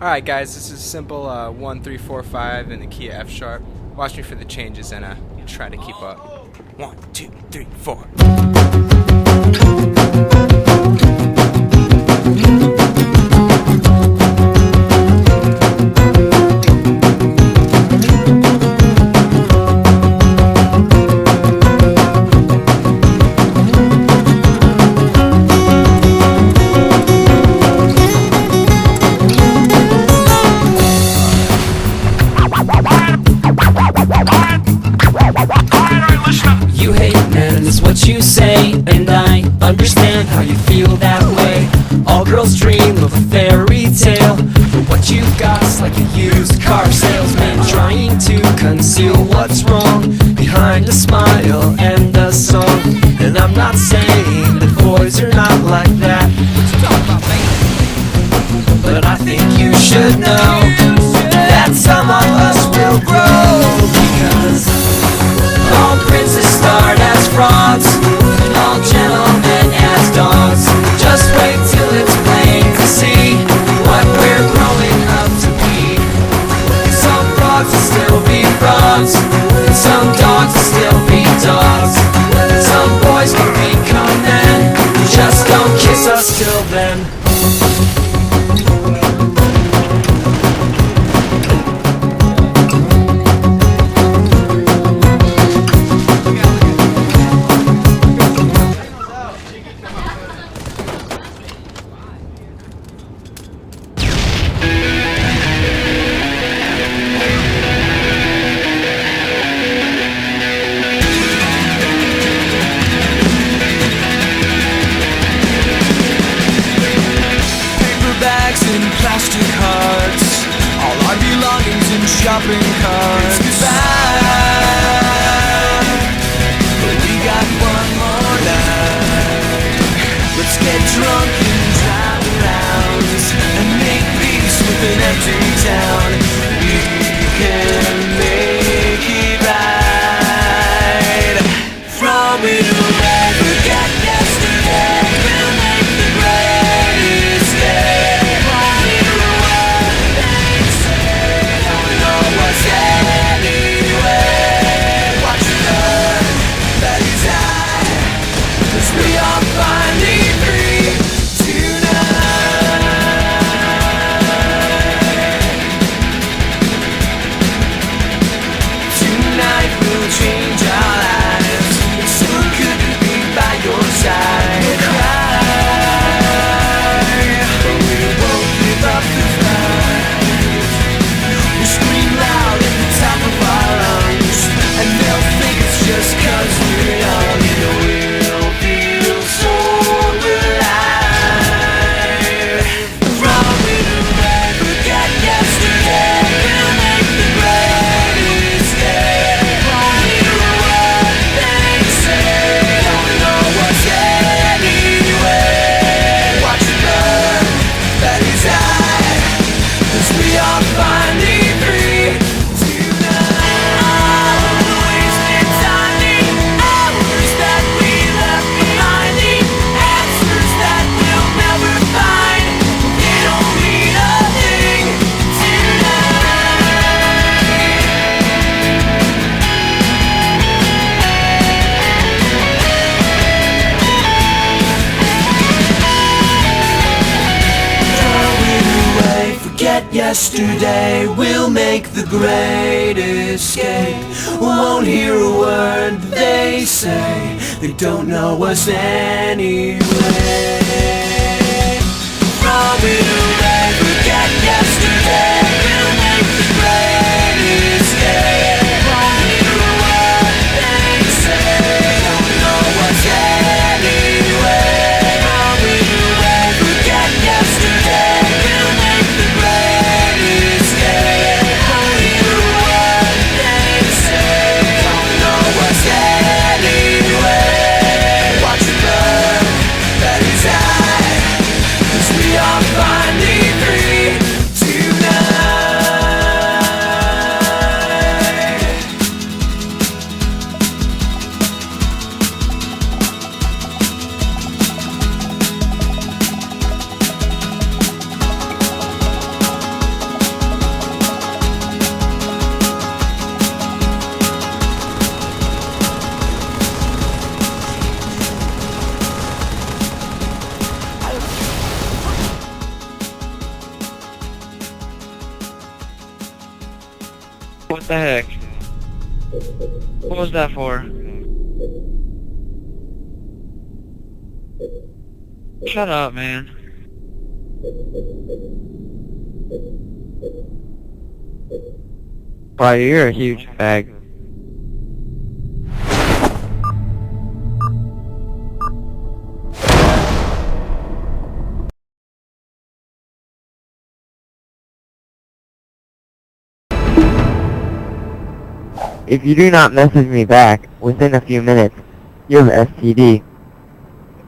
Alright guys, this is simple 1, 3, 4, 5 in the key of F sharp. Watch me for the changes and try to keep up. 1, 2, 3, 4. You hate men is what you say, and I understand how you feel that way. All girls dream of a fairy tale, but what you got's like a used car salesman trying to conceal what's wrong behind a smile and a song. And I'm not saying that boys are not like that, but I think you should know that some of us will grow, because all princes start as frauds, and all gentlemen as dogs. Just wait till it's plain to see what we're growing up to be. Some frogs will still be frogs, and some dogs will still be dogs, and some boys will become men. Just don't kiss us till then. Plastic hearts, all our belongings in shopping carts. Goodbye, but we got one more night. Let's get drunk and drive around and make peace with an empty town. We can make it right. Throw it away, forget yesterday. We'll make the greatest day. Change our lives. It's so good to be by your side. We'll cry, but we won't give up the fight. We'll scream loud at the top of our lungs, and they'll think it's just 'cause we're young, and we'll feel so alive. Throw it away, forget yesterday. We'll make the greatest day. Yesterday, we'll make the great escape. Won't hear a word they say. They don't know us anyway. Throw it away, forget yesterday. We'll make the great escape. Won't hear a word they say. They don't know us anyway. Throw it away, forget yesterday. We'll make the great finally free tonight. What the heck? What was that for? Shut up, man. Wow, you're a huge fag. If you do not message me back within a few minutes, you have STD.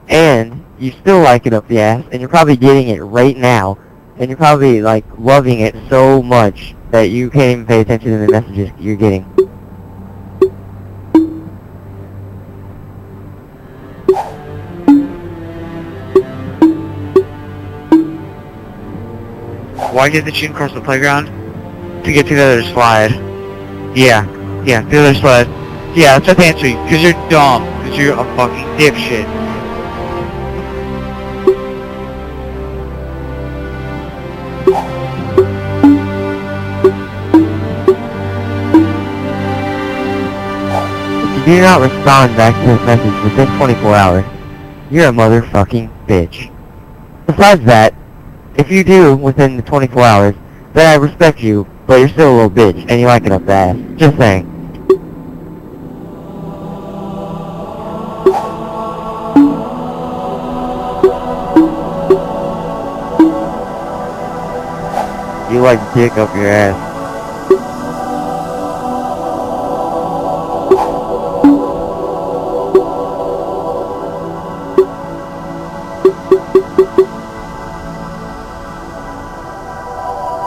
And you still like it up the ass, and you're probably getting it right now, and you're probably, like, loving it so much that you can't even pay attention to the messages you're getting. Why did the shooting across the playground? To get to the other slide. Yeah, the other slide. Yeah, that's what the answer. Because you're dumb. Because you're a fucking dipshit. If you do not respond back to this message within 24 hours, you're a motherfucking bitch. Besides that, if you do within the 24 hours, then I respect you, but you're still a little bitch, and you like it up the ass. Just saying. You like dick up your ass.